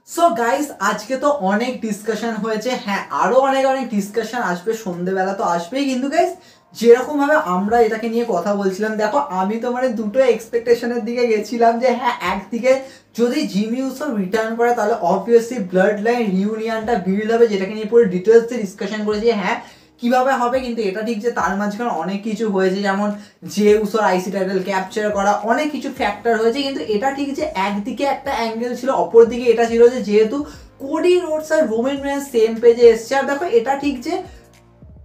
So guys আজকে তো অনেক ডিসকাশন হয়েছে, হ্যাঁ আরো অনেক অনেক ডিসকাশন আসবে, সন্ধ্যেবেলা তো আসবেই। কিন্তু গাইস যেরকম ভাবে আমরা এটাকে নিয়ে কথা বলছিলাম, দেখো আমি তো মানে দুটো এক্সপেকটেশনের দিকে গেছিলাম যে হ্যাঁ একদিকে যদি জিমি উসো রিটার্ন করে তাহলে অবভিয়াসলি ব্লাড লাইন রিউনিয়নটা বিল্ড হবে, যেটাকে নিয়ে পুরো ডিটেলসে ডিসকাশন করেছি হ্যাঁ কিভাবে হবে। কিন্তু এটা ঠিক যে তার মাঝখানে অনেক কিছু হয়েছে, যেমন যে উসোর আইসি টাইটেল ক্যাপচার করা, অনেক কিছু ফ্যাক্টর হয়েছে। কিন্তু এটা ঠিক যে একদিকে একটা অ্যাঙ্গেল ছিল, অপর দিকে এটা ছিল যে যেহেতু কোডি রোডস আর রোমান রেন্স সেম পেজে এসছে। আর দেখো এটা ঠিক যে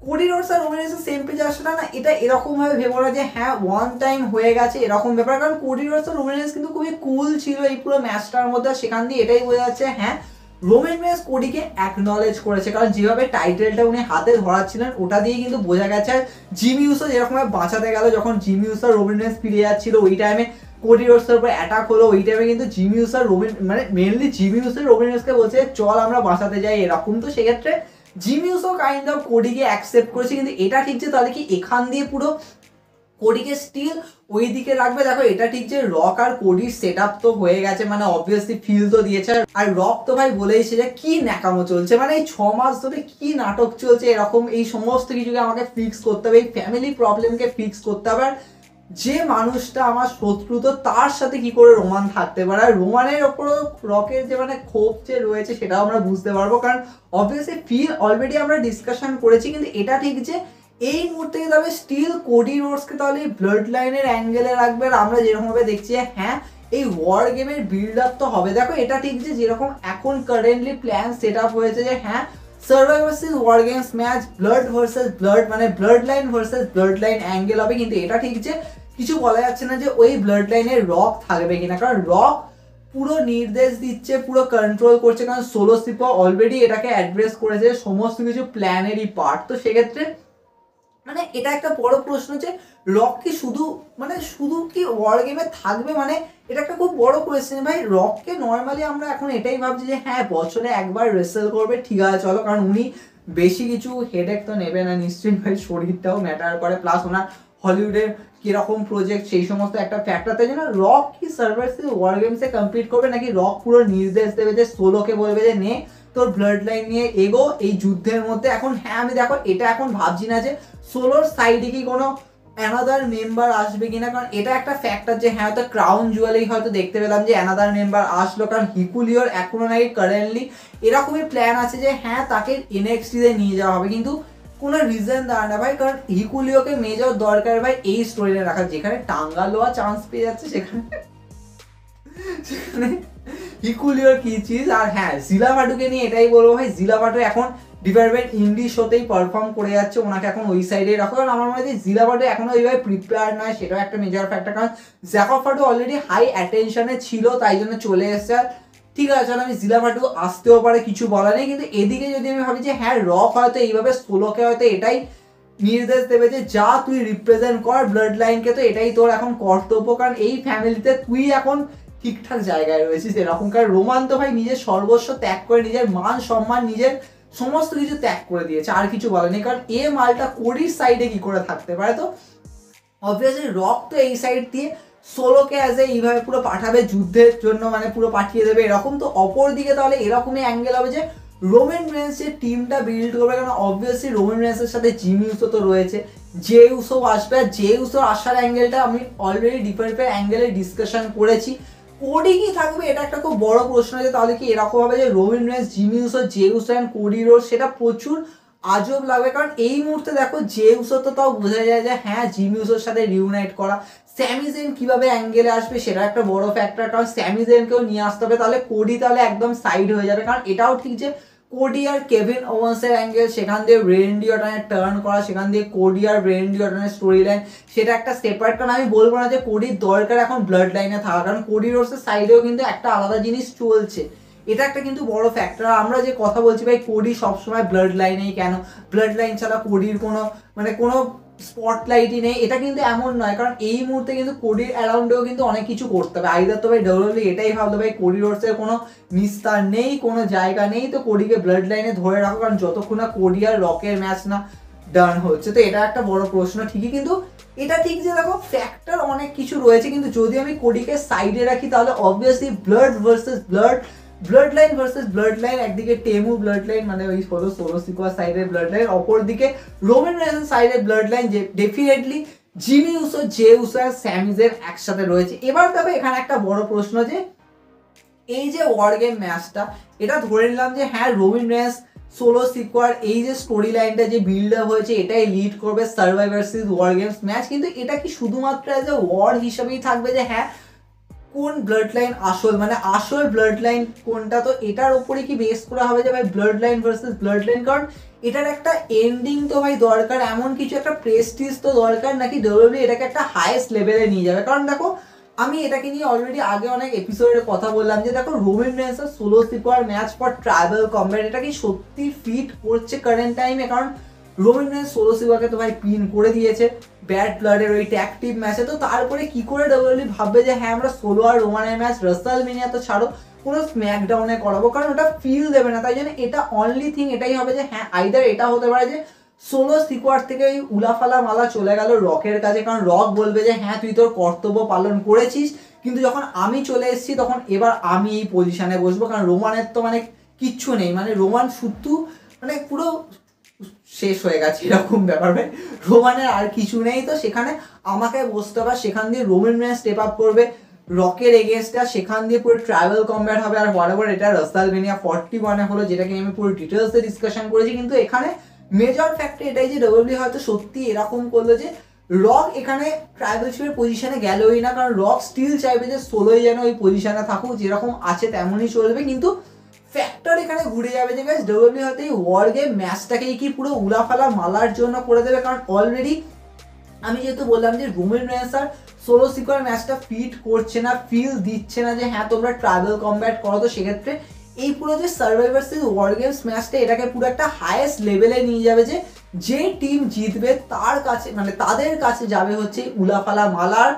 কোডি রোডস আর রোমান রেন্স সেম পেজে আসলে না, এটা এরকম ভাবে ভেবো না যে হ্যাঁ ওয়ান টাইম হয়ে গেছে এরকম ব্যাপার। কারণ কোডি রোডস আর রোমান রেন্স কিন্তু খুবই কুল ছিল এই পুরো ম্যাচটার মধ্যে, সেখান দিয়ে এটাই বোঝা যাচ্ছে হ্যাঁ রোমান রেন্স কোডিকে অ্যাকনলেজ করেছে। কারণ যেভাবে টাইটেলটা উনি হাতে ধরাচ্ছিলেন ওটা দিয়ে কিন্তু বোঝা গেছে। আর জিমি উসো যেরকম বাঁচাতে গেল, যখন জিমি উসো আর রোমান রেন্স ফিরে যাচ্ছিল ওই টাইমে কোডি রোডসের উপর অ্যাটাক হলো, ওই টাইমে কিন্তু জিমি উসো আর রোমান মানে মেনলি জিমি উসো রোমান রেন্সকে বলছে চল আমরা বাঁচাতে যাই এরকম। তো সেক্ষেত্রে জিমি উসো কাইন্ড অফ কোডিকে অ্যাকসেপ্ট করেছে। কিন্তু এটা ঠিক যে তাহলে কি এখান দিয়ে পুরো কোডিকে স্টিল ওই দিকে রাখবে? দেখো এটা ঠিক যে রক আর কোডির সেট আপ তো হয়ে গেছে, মানে অবভিয়াসলি ফিল তো দিয়েছে। আর রক তো ভাই বলেইছে যে কি ন্যাকামো চলছে, মানে এই 6 মাস ধরে কি নাটক চলছে এরকম, এই সমস্ত কিছুকে আমাকে ফিক্স করতে হবে, এই ফ্যামিলি প্রবলেমকে ফিক্স করতে হবে। আর যে মানুষটা আমার শত্রু তো তার সাথে কি করে রোমান থাকতে পারে? আর রোমানের ওপর রকের যে মানে ক্ষোভ যে রয়েছে সেটাও আমরা বুঝতে পারবো, কারণ অবভিয়াসলি ফিল অলরেডি আমরা ডিসকাশন করেছি। কিন্তু এটা ঠিক যে এই মুহূর্তে তবে স্টিল কোডি রোডসকে তাহলে ব্লাড লাইনের অ্যাঙ্গেলে রাখবে। আর আমরা যেরকমভাবে দেখছি হ্যাঁ এই ওয়ার গেমের বিল্ড আপ তো হবে। দেখো এটা ঠিক যে যেরকম এখন কারেন্টলি প্ল্যান সেট আপ হয়েছে যে হ্যাঁ survivor versus war games match blood versus blood, মানে blood line versus blood line angle হবে। কিন্তু এটা ঠিক যে কিছু বলা যাচ্ছে না যে ওই ব্লাড লাইনের রক থাকবে কিনা, কারণ রক পুরো নির্দেশ দিচ্ছে, পুরো কন্ট্রোল করছে। কারণ সোলো সিপো অলরেডি এটাকে অ্যাড্রেস করেছে সমস্ত কিছু প্ল্যানেরই পার্ট। তো সেক্ষেত্রে মানে এটা একটা বড় প্রশ্ন যে রক কি শুধু মানে শুধু কি ওয়ার গেমে থাকবে, মানে এটা একটা খুব বড় কোয়েশ্চেন ভাই। রককে নর্মালি আমরা এখন এটাই ভাবছি যে হ্যাঁ বছরে একবার রেসেল করবে, ঠিক আছে চলো, কারণ উনি বেশি কিছু হেডেক তো নেবে না নিশ্চয়ই ভাই, শরীরটাও ম্যাটার করে, প্লাস ওনার হলিউডের কিরকম প্রজেক্ট সেই সমস্ত একটা ফ্যাক্টর। তাই জন্য রক কি সার্ভার্সে ওয়ার গেমসে কম্পিট করবে, নাকি রক পুরো নির্দেশ দেবে যে সোলোকে বলবে যে নে তোর ব্লাড লাইন নিয়ে এগো এই যুদ্ধের মধ্যে। এখন হ্যাঁ আমি দেখো এটা এখন ভাবছি না যে সোলোর সাইডে কি কোনো অ্যানাদার মেম্বার আসবে কিনা, কারণ এটা একটা ফ্যাক্টর যে হ্যাঁ হয়তো ক্রাউন জুয়েলেই হয়তো দেখতে পেলাম যে অ্যানাদার মেম্বার আসলো। কারণ হিকুলিওর এখনো নাকি কারেন্টলি এরকমই প্ল্যান আছে যে হ্যাঁ তাকে এনএক্সটিতে নিয়ে যাওয়া হবে, কিন্তু কোনো রিজন দাঁড়ায় না ভাই। কারণ হিকুলিওকে মেজর দরকার ভাই এই স্টোরিতে রাখা, যেখানে টাঙ্গা লোয়া চান্স পেয়ে যাচ্ছে সেখানে সেখানে হিকুলিওর কি চিজ। আর হ্যাঁ জিলাভাটুকে নিয়ে এটাই বলবো ভাই, জিলাভাটু এখন ডিপার্টমেন্ট ইন্ডি শোতেই পারফর্ম করে যাচ্ছে, ওনাকে এখন ওই সাইডে রাখো। কারণ আমার মনে হয় জিলাভাটু এখনো ওইভাবে প্রিপেয়ার নয়, সেটাও একটা মেজর ফ্যাক্টর। কারণ জ্যাকফাটু অলরেডি হাই অ্যাটেনশনে ছিল তাই জন্য চলে এসছে। ঠিক আছে চলো আমি জিলাভাটু আসতেও পারে, কিছু বলা নেই। কিন্তু এদিকে যদি আমি ভাবি যে হ্যাঁ রক হয়তো এইভাবে সোলোকে হয়তো এটাই নির্দেশ দেবে যে যা তুই রিপ্রেজেন্ট কর ব্লাড লাইনকে, তো এটাই তোর এখন কর্তব্য, কারণ এই ফ্যামিলিতে তুই এখন ঠিকঠাক জায়গায় রয়েছিস এরকম। কারণ রোমান তো ভাই নিজের সর্বস্ব ত্যাগ করে, নিজের মান সম্মান নিজের সমস্ত কিছু ত্যাগ করে দিয়েছে, আর কিছু বলেনি। কারণ এ মালটা কোডির সাইডে কি করে থাকতে পারে? তো অবভিয়াসলি রক তো এই সাইড দিয়ে সোলোকে অ্যাজ এ এইভাবে পুরো পাঠাবে যুদ্ধের জন্য, মানে পুরো পাঠিয়ে দেবে এরকম। তো অপর দিকে তাহলে এরকমই অ্যাঙ্গেল হবে যে রোমান রেন্সের টিমটা বিল্ড করবে, কারণ অবভিয়াসলি রোমান রেন্সের সাথে জিমি উসো তো রয়েছে, যে উসো আসবে। আর যে উসো আসার অ্যাঙ্গেলটা আমি অলরেডি ডিফারেন্ট অ্যাঙ্গেলে ডিসকাশন করেছি। কোডি কি থাকবে এটা একটা খুব বড় প্রশ্ন, যে তাহলে কি এরকম হবে যে Roman Reigns Jimmy Uso Jey Uso and Cody road, সেটা প্রচুর আজব লাগবে। কারণ এই মুহূর্তে দেখো জে উসো তো তাও বোঝা যায় যে হ্যাঁ জিমি উসোর সাথে রিউনাইট করা, স্যামি জেন কিভাবে অ্যাঙ্গেলে আসবে সেটা একটা বড় ফ্যাক্টর। কারণ স্যামি জেনকেও নিয়ে আসতে হবে, তাহলে কোডি তাহলে একদম সাইড হয়ে যাবে। কারণ এটাও ঠিক যে কোডি আর কেভিন ওভান্সের অ্যাঙ্গেল, সেখান দিয়ে রেন্ডি অর্টনের টার্ন করা, সেখান দিয়ে কোডি আর রেন্ডি অর্টনের স্টোরি লাইন, সেটা একটা সেপারেট। কারণ আমি বলবো না যে কোডির দরকার এখন ব্লাড লাইনে থাকা, কারণ কোডি রোডসের সাইডেও কিন্তু একটা আলাদা জিনিস চলছে, এটা একটা কিন্তু বড় ফ্যাক্টর। আমরা যে কথা বলছি ভাই কোডি সবসময় ব্লাড লাইনেই কেন, ব্লাড লাইন ছাড়া কোডির কোনো মানে কোনো স্পটলাইটই নেই, এটা কিন্তু এমন নয়। কারণ এই মুহূর্তে কিন্তু কোডির অ্যারাউন্ডেও কিন্তু অনেক কিছু করতে হবে। আইদার তো ভাই ডব্লিউডব্লিউ এটাই ভাবলো ভাই কোডি রোডসের কোনো নিস্তার নেই, কোনো জায়গা নেই, তো কোডিকে ব্লাড লাইনে ধরে রাখো, কারণ যতক্ষণ না কোডি আর রকের ম্যাচ না ডান হচ্ছে। তো এটা একটা বড় প্রশ্ন ঠিকই, কিন্তু এটা ঠিক যে দেখো ফ্যাক্টর অনেক কিছু রয়েছে। কিন্তু যদি আমি কোডিকে সাইডে রাখি তাহলে obviously blood versus blood blood line versus blood line, একদিকে টেমু ব্লাড লাইন মানে ওই সোলো সিকোয়া সাইডের ব্লাড লাইন, অপরদিকে রোমান রেন্স সাইডের ব্লাড লাইন, যে definitely Jimmy Uso, Jey Uso আর স্যামিজের একসাথে রয়েছে। এবার তবে এখানে একটা বড় প্রশ্ন যে এই যে ওয়ার গেম ম্যাচটা, এটা ধরে নিলাম যে হ্যাঁ রোমান রেন্স সোলো সিকোয়ার এই যে স্টোরি লাইনটা যে বিল্ড আপ হয়েছে এটাই লিড করবে survivor series war games match, কিন্তু এটা কি শুধুমাত্র অ্যাজ এ ওয়ার হিসাবেই থাকবে যে হ্যাঁ কোন ব্লাড লাইন আসল, মানে আসল ব্লাড লাইন কোনটা, তো এটার উপরে কি বেস করা হবে যে ভাই blood line versus blood line, কারণ এটার একটা এন্ডিং তো ভাই দরকার, এমন কিছু একটা প্রেস্টিজ তো দরকার নাকি ডব্লিউডব্লিউ এটাকে একটা হাইয়েস্ট লেভেলে নিয়ে যাবে। কারণ দেখো আমি এটাকে নিয়ে অলরেডি আগে অনেক এপিসোডে কথা বললাম যে দেখো রোমান রেন্সের সোলো সিকোয়ার ম্যাচ ফর ট্রাইবাল কম্ব্যাট এটা কি সত্যি ফিট করছে কারেন্ট টাইমে, কারণ রোমান রেন্স সোলো সিকোয়ারকে তো ভাই পিন করে দিয়েছে ব্যাড ব্লাডের ওই ট্যাগ টিম ম্যাচে, তো তারপরে কি করে ডব্লিউডব্লিউ ভাববে যে হ্যাঁ আমরা সোলো আর রোমানের ম্যাচ রাসেলমেনিয়া তো ছাড়ো কোনো স্ম্যাকডাউনে করাবো, কারণ ওটা ফিল দেবে না। তাই জন্য এটা অনলি থিং এটাই হবে যে হ্যাঁ আইদার এটা হতে পারে যে সোলো সিকোয়ার থেকে ওই উলাফালা মালা চলে গেল রকের কাছে, কারণ রক বলবে যে হ্যাঁ তুই তোর কর্তব্য পালন করেছিস, কিন্তু যখন আমি চলে এসেছি তখন এবার আমি এই পজিশনে বসবো, কারণ রোমানের তো মানে কিচ্ছু নেই, মানে রোমান শুধু মানে পুরো শেষ হয়ে গেছে এরকম ব্যাপার ভাই, রোমানের আর কিছু নেই, তো সেখানে আমাকে বসতে হবে, সেখান দিয়ে রোমান রেন্স স্টেপ আপ করবে রকের এগেনস্টটা, সেখান দিয়ে পুরো ট্রাইবাল কম্ব্যাট হবে। আর হোয়াটএভার এটা রাসেলমেনিয়া 41 হলো, যেটাকে আমি পুরো ডিটেলসে ডিসকাশন করেছি, কিন্তু এখানে মেজর ফ্যাক্টর এটাই যে ডব্লিউডব্লিউ হয়তো সত্যি এরকম করলো যে রক এখানে ট্রাইবাল চিফের পজিশনে গেলই না, কারণ রক স্টিল চাইবে যে সোলোই যেন ওই পজিশনে থাকুক, যেরকম আছে তেমনই চলবে, কিন্তু ফ্যাক্টর এখানে ঘুরে যাবে যে গাইস ডব্লিউডব্লিউ হয়তো এই ওয়ার গেম ম্যাচটাকেই কি পুরো উলাফালা মালার জন্য করে দেবে, কারণ অলরেডি আমি যেহেতু বললাম যে রোমান রেন্স আর সোলো সিকোয়ার ম্যাচটা ফিট করছে না, ফিল দিচ্ছে না যে হ্যাঁ তোমরা ট্রাইবাল কম্ব্যাট করো, তো সেক্ষেত্রে এই পুরো যে সার্ভাইভার সিরিজ ওয়ার গেমস ম্যাচটা এটাকে পুরো একটা হাইয়েস্ট লেভেলে নিয়ে যাবে, যে টিম জিতবে তার কাছে মানে তাদের কাছে যাবে হচ্ছে উলাফালা মালার,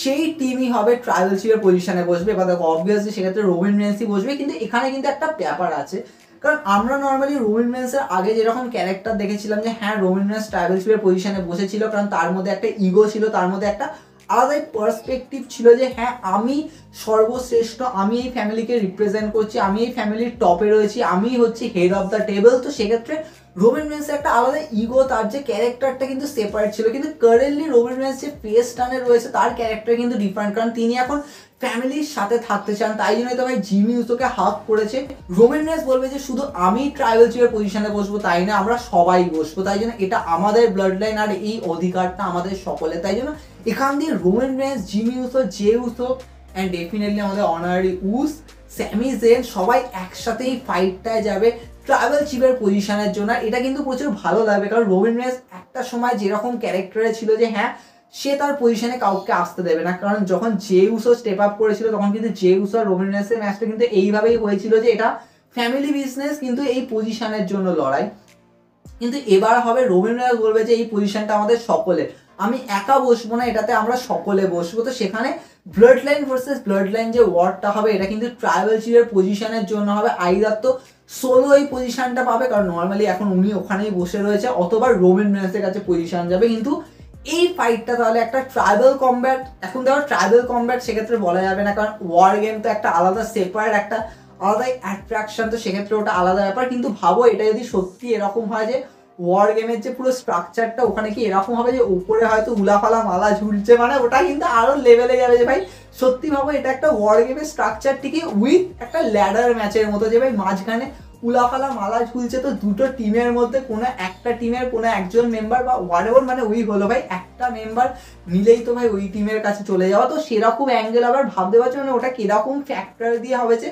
সেই টিমই হবে ট্রাইবাল চিফের পজিশনে বসবে। এবার দেখো অবভিয়াসলি সেক্ষেত্রে রোমান রেন্সই বসবে, কিন্তু এখানে কিন্তু একটা ব্যাপার আছে, কারণ আমরা নর্মালি রোমান রেন্সের আগে যেরকম ক্যারেক্টার দেখেছিলাম যে হ্যাঁ রোমান রেন্স ট্রাইবাল চিফের পজিশনে বসেছিল, কারণ তার মধ্যে একটা ইগো ছিল, তার মধ্যে একটা আলাদাই পার্সপেক্টিভ ছিল যে হ্যাঁ আমি সর্বশ্রেষ্ঠ, আমি এই ফ্যামিলিকে রিপ্রেজেন্ট করছি, আমি এই ফ্যামিলির টপে রয়েছি, আমি হচ্ছি হেড অফ দ্য টেবল, তো সেক্ষেত্রে রোমান রেন্সের একটা আলাদা ইগো, তার যে ক্যারেক্টারটা কিন্তু সেপারেট ছিল, কিন্তু কারেন্টলি রোমান রেন্স যে ফেস টানে রয়েছে তার ক্যারেক্টার কিন্তু ডিফারেন্ট, কারণ তিনি এখন ফ্যামিলির সাথে থাকতে চান, তাই জন্যই তো ভাই জিমি উসোকে হাক করেছে। রোমান রেন্স বলবে যে শুধু আমি ট্রাইবাল চিফের পজিশনে বসবো তাই না, আমরা সবাই বসবো, তাই জন্য এটা আমাদের ব্লাড লাইন আর এই অধিকারটা আমাদের সকলে, তাই জন্য এখান দিয়ে Roman Reigns, Jimmy Uso, Jey Uso and definitely আমাদের অনারি উস, স্যামি জেন সবাই একসাথেই ফাইটটায় যাবে ট্রাইবাল চিফের পজিশনের জন্য। এটা কিন্তু প্রচুর ভালো লাগবে, কারণ রোমান রেন্স একটা সময় যেরকম ক্যারেক্টারে ছিল যে হ্যাঁ সে তার পজিশনে কাউকে আসতে দেবে না, কারণ যখন জে উসো স্টেপ আপ করেছিল তখন কিন্তু জে উসো আর রোমান রেন্সের ম্যাচটা কিন্তু এইভাবেই হয়েছিল যে এটা ফ্যামিলি বিজনেস, কিন্তু এই পজিশনের জন্য লড়াই, কিন্তু এবার হবে রোমান রেন্স বলবে যে এই পজিশনটা আমাদের সকলের, আমি একা বসবো না, এটাতে আমরা সকলে বসবো, তো সেখানে blood line versus blood line যে ওয়ারটা হবে এটা কিন্তু ট্রাইবাল চিফের পজিশনের জন্য হবে, আইদার তো সোলো এই পজিশনটা পাবে, কারণ নর্মালি এখন উনি ওখানেই বসে রয়েছে, অথবা রোমান রেন্সের কাছে পজিশন যাবে, কিন্তু এই ফাইটটা তাহলে একটা ট্রাইবাল কম্ব্যাট, এখন দেখো ট্রাইবাল কম্ব্যাট সেক্ষেত্রে বলা যাবে না, কারণ ওয়ার গেম তো একটা আলাদা সেপারেট একটা আলাদাই অ্যাট্রাকশন, তো সেক্ষেত্রে ওটা আলাদা ব্যাপার, কিন্তু ভাবো এটা যদি সত্যি এরকম হয় যে ওয়ার গেমের যে পুরো স্ট্রাকচারটা ওখানে কি এরকম হবে যে উপরে হয়তো উলাফালা মালা ঝুলছে, মানে ওটা কিন্তু আরো লেভেলে যাবে যে ভাই সত্যি ভাবো এটা একটা ওয়ার গেমের স্ট্রাকচারটিকে উইথ একটা ল্যাডার ম্যাচের মতো, যে ভাই মাঝখানে উলাফালা মালা ঝুলছে, তো দুটো টিমের মধ্যে কোনো একটা টিমের কোনো একজন মেম্বার বা হোয়াটএভার মানে ওই হলো ভাই একটা মেম্বার মিলেই তো ভাই ওই টিমের কাছে চলে যাওয়া, তো সেরকম অ্যাঙ্গেল আবার ভাবতে পারছো মানে ওটা কিরকম ফ্যাক্টর দিয়ে হবে যে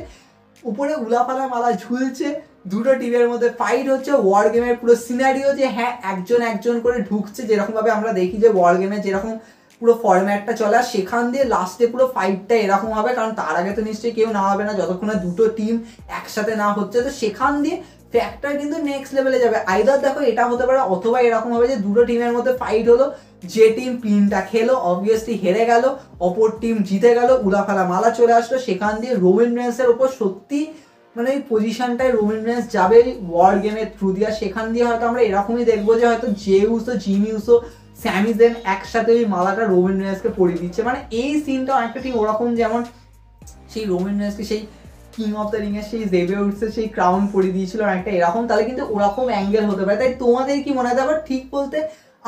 উপরে উলাফালা মালা ঝুলছে, দুটো টিমের মধ্যে ফাইট হচ্ছে, ওয়ার গেমের পুরো সিনারিও যে হ্যাঁ একজন একজন করে ঢুকছে, যেরকমভাবে আমরা দেখি যে ওয়ার গেমে যেরকম পুরো ফরম্যাটটা চলে, আর সেখান দিয়ে লাস্টে পুরো ফাইটটা এরকম হবে, কারণ তার আগে তো নিশ্চয়ই কেউ না হবে না যতক্ষণ না দুটো টিম একসাথে না হচ্ছে, তো সেখান দিয়ে ফ্যাক্টর কিন্তু নেক্সট লেভেলে যাবে। আইদার দেখো এটা হতে পারে, অথবা এরকম হবে যে দুটো টিমের মধ্যে ফাইট হলো, যে টিম পিনটা খেলো অবভিয়াসলি হেরে গেল, অপর টিম জিতে গেল, উলাফালা মালা চলে আসলো, সেখান দিয়ে রোমান রেন্সের ওপর সত্যি মানে এই পজিশনটায় রোমান রেন্স যাবে ওয়ার গেমের থ্রু দিয়ে, সেখান দিয়ে হয়তো আমরা এরকমই দেখবো যে হয়তো J Uso, Jimmy Uso, স্যামি gen একসাথে ওই মালাটা রোমান রেন্সকে পরিয়ে দিচ্ছে, মানে এই সিনটা অনেকটা ঠিক ওরকম যেমন সেই রোমান রেন্সকে সেই কিং অফ দ্য রিং এর সেই জেবিয়ার সেই ক্রাউন পরিয়ে দিয়েছিল অনেকটা এরকম, তাহলে কিন্তু ওরকম অ্যাঙ্গেল হতে পারে। তাই তোমাদের কি মনে হয়? আবার ঠিক বলতে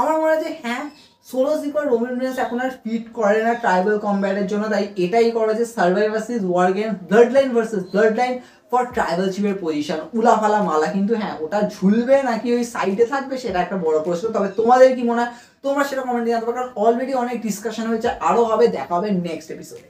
আমার মনে হয় যে হ্যাঁ, সোলো সিকোয়ার রোমান রেন্স এখন আর ফিট করে না ট্রাইবাল কম্ব্যাটের জন্য, তাই এটাই করা যে survive versus war game, blood line versus blood line for tribal চিফের পজিশন। উলাফালা মালা, কিন্তু হ্যাঁ ওটা ঝুলবে নাকি ওই সাইডে থাকবে সেটা একটা বড় প্রশ্ন। তবে তোমাদের কি মনে হয় তোমরা সেটা কমেন্টে জানাতে পারো, কারণ অলরেডি অনেক ডিসকাশন হয়েছে, আরও হবে। দেখা হবে নেক্সট এপিসোডে।